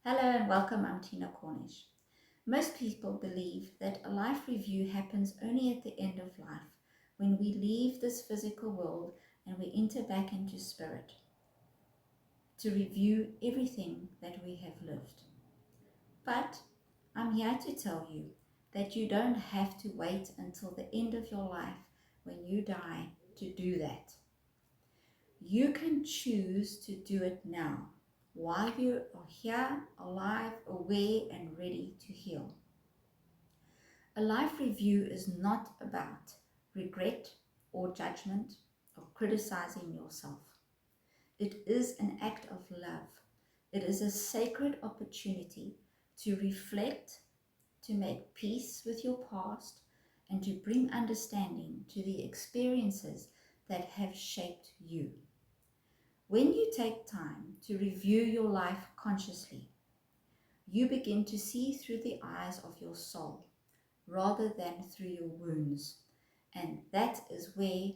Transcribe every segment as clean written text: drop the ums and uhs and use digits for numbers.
Hello and welcome, I'm Tina Cornish. Most people believe that a life review happens only at the end of life, when we leave this physical world and we enter back into spirit to review everything that we have lived. But I'm here to tell you that you don't have to wait until the end of your life when you die to do that. You can choose to do it now, while you are here, alive, aware, and ready to heal. A life review is not about regret or judgment or criticizing yourself. It is an act of love. It is a sacred opportunity to reflect, to make peace with your past, and to bring understanding to the experiences that have shaped you. When you take time to review your life consciously, you begin to see through the eyes of your soul rather than through your wounds. And that is where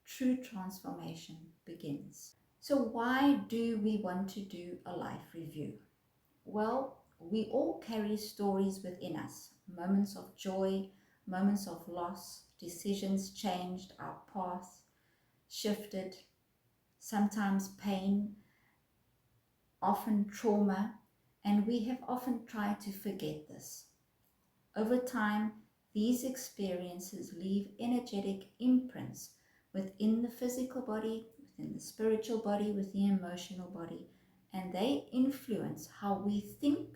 true transformation begins. So why do we want to do a life review? Well, we all carry stories within us, moments of joy, moments of loss, decisions changed, our path shifted, sometimes pain, often trauma, and we have often tried to forget this. Over time, these experiences leave energetic imprints within the physical body, within the spiritual body, with the emotional body, and they influence how we think,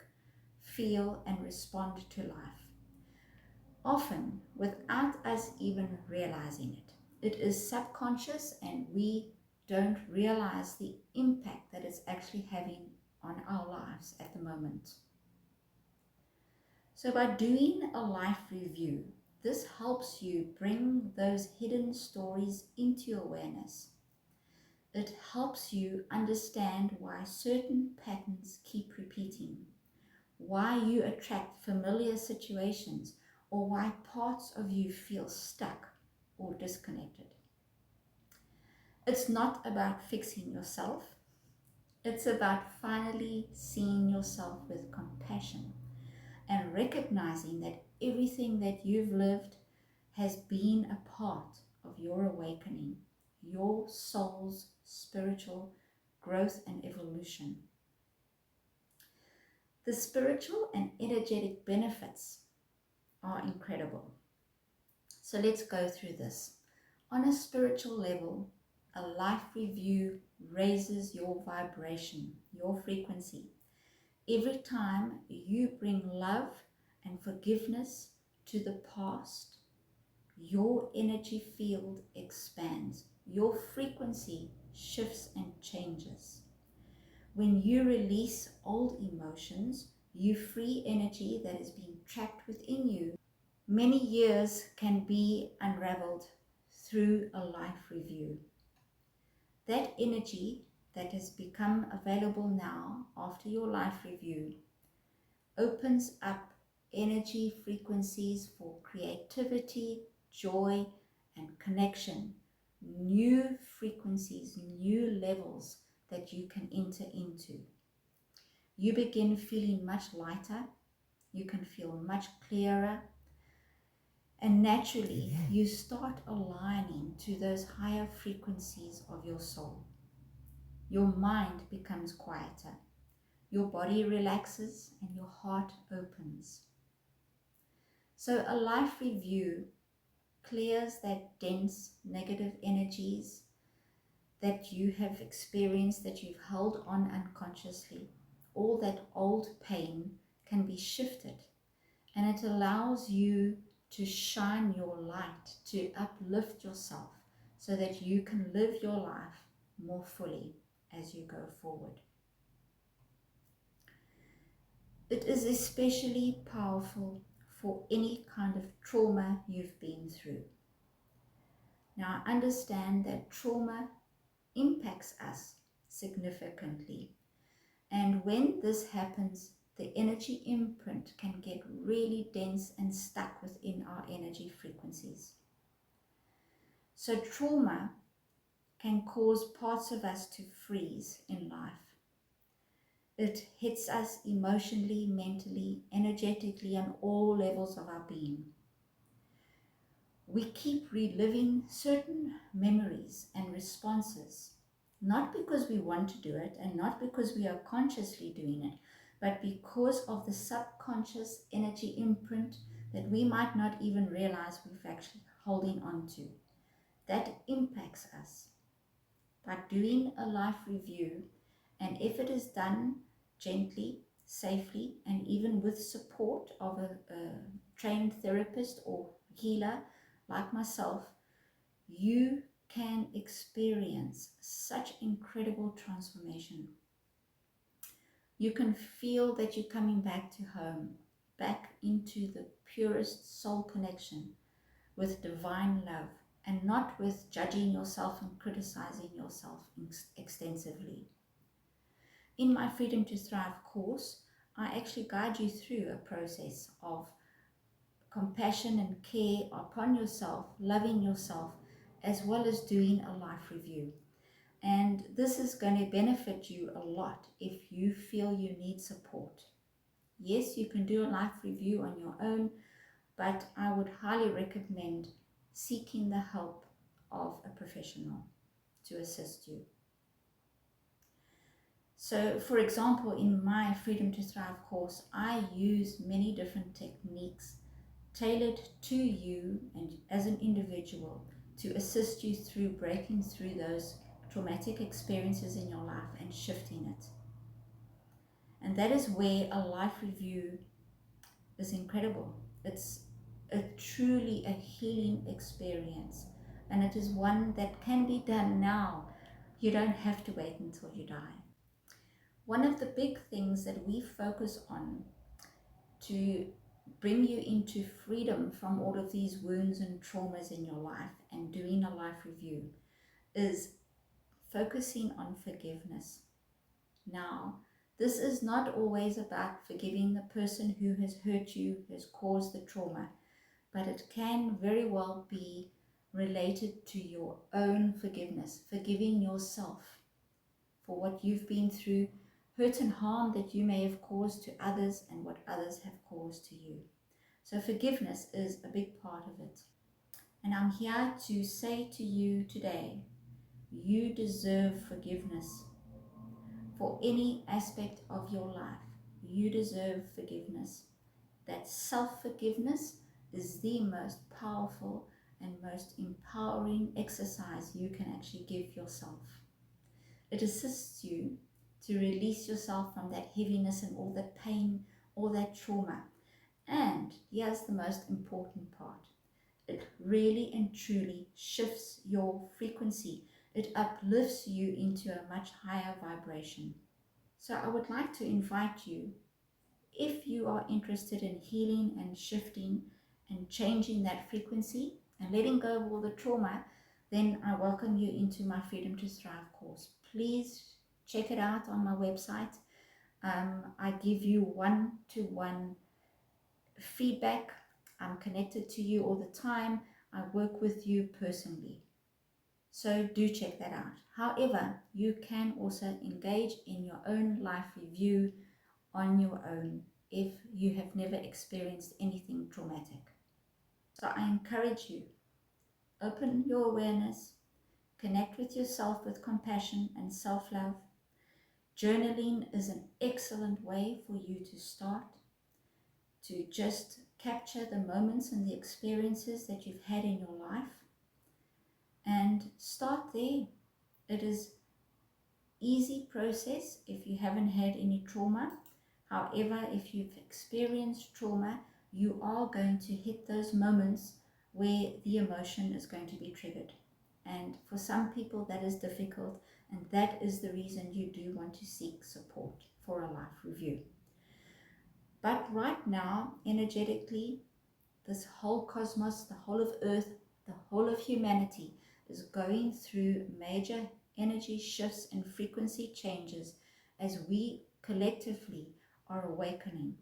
feel, and respond to life, often without us even realizing it. It is subconscious, and we don't realize the impact that it's actually having on our lives at the moment. So by doing a life review, this helps you bring those hidden stories into awareness. It helps you understand why certain patterns keep repeating, why you attract familiar situations, or why parts of you feel stuck or disconnected. It's not about fixing yourself. It's about finally seeing yourself with compassion and recognizing that everything that you've lived has been a part of your awakening, your soul's spiritual growth and evolution. The spiritual and energetic benefits are incredible. So let's go through this. On a spiritual level, a life review raises your vibration, your frequency. Every time you bring love and forgiveness to the past, your energy field expands. Your frequency shifts and changes. When you release old emotions, you free energy that has been trapped within you. Many years can be unraveled through a life review. That energy that has become available now after your life review opens up energy frequencies for creativity, joy, and connection. New frequencies, new levels that you can enter into. You begin feeling much lighter, you can feel much clearer, and naturally you start aligning to those higher frequencies of your soul. Your mind becomes quieter, your body relaxes, and your heart opens. So a life review clears that dense negative energies that you have experienced, that you've held on unconsciously. All that old pain can be shifted, and it allows you to shine your light, to uplift yourself so that you can live your life more fully as you go forward. It is especially powerful for any kind of trauma you've been through. Now, I understand that trauma impacts us significantly, and when this happens, the energy imprint can get really dense and stuck within our energy frequencies. So trauma can cause parts of us to freeze in life. It hits us emotionally, mentally, energetically, on all levels of our being. We keep reliving certain memories and responses, not because we want to do it and not because we are consciously doing it, but because of the subconscious energy imprint that we might not even realize we're actually holding on to. That impacts us. By doing a life review, and if it is done gently, safely, and even with support of a trained therapist or healer like myself, you can experience such incredible transformation. You can feel that you're coming back to home, back into the purest soul connection with divine love, and not with judging yourself and criticizing yourself extensively. In my Freedom to Thrive course, I actually guide you through a process of compassion and care upon yourself, loving yourself, as well as doing a life review. And this is going to benefit you a lot if you feel you need support. Yes, you can do a life review on your own, but I would highly recommend seeking the help of a professional to assist you. So, for example, in my Freedom to Thrive course, I use many different techniques tailored to you and as an individual to assist you through breaking through those traumatic experiences in your life and shifting it. And that is where a life review is incredible. It's truly a healing experience, and it is one that can be done now. You don't have to wait until you die. One of the big things that we focus on to bring you into freedom from all of these wounds and traumas in your life and doing a life review is focusing on forgiveness. Now, this is not always about forgiving the person who has hurt you, has caused the trauma, but it can very well be related to your own forgiveness, forgiving yourself for what you've been through, hurt and harm that you may have caused to others and what others have caused to you. So forgiveness is a big part of it. And I'm here to say to you today, you deserve forgiveness for any aspect of your life. You deserve forgiveness. That self-forgiveness is the most powerful and most empowering exercise you can actually give yourself. It assists you to release yourself from that heaviness and all that pain, all that trauma. And here's the most important part. It really and truly shifts your frequency. It uplifts you into a much higher vibration. So I would like to invite you, if you are interested in healing and shifting and changing that frequency and letting go of all the trauma, then I welcome you into my Freedom to Thrive course. Please check it out on my website. I give you one-to-one feedback. I'm connected to you all the time. I work with you personally. So do check that out. However, you can also engage in your own life review on your own if you have never experienced anything traumatic. So I encourage you, open your awareness, connect with yourself with compassion and self-love. Journaling is an excellent way for you to start, to just capture the moments and the experiences that you've had in your life and start there. It is easy process if you haven't had any trauma. However, if you've experienced trauma, you are going to hit those moments where the emotion is going to be triggered. And for some people that is difficult, and that is the reason you do want to seek support for a life review. But right now, energetically, this whole cosmos, the whole of Earth, the whole of humanity is going through major energy shifts and frequency changes as we collectively are awakening.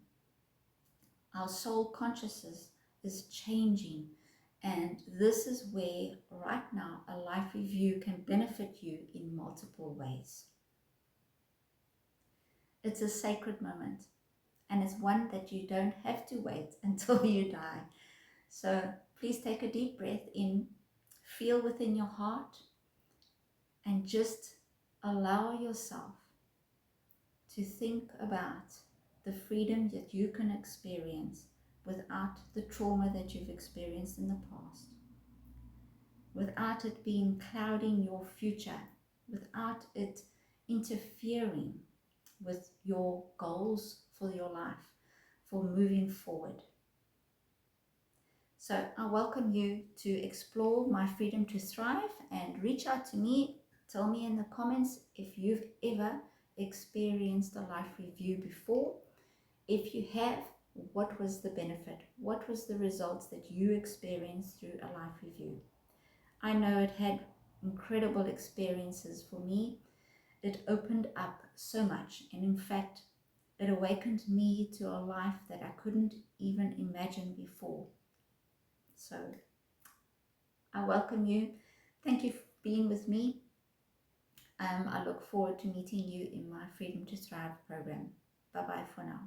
Our soul consciousness is changing, and this is where right now a life review can benefit you in multiple ways. It's a sacred moment, and it's one that you don't have to wait until you die. So please take a deep breath in, feel within your heart, and just allow yourself to think about the freedom that you can experience without the trauma that you've experienced in the past, without it being clouding your future, without it interfering with your goals for your life, for moving forward. So I welcome you to explore my freedom to thrive and reach out to me. Tell me in the comments if you've ever experienced a life review before. If you have, what was the benefit? What was the results that you experienced through a life review? I know it had incredible experiences for me. It opened up so much, and in fact, it awakened me to a life that I couldn't even imagine before. So I welcome you. Thank you for being with me. I look forward to meeting you in my Freedom to Thrive program. Bye-bye for now.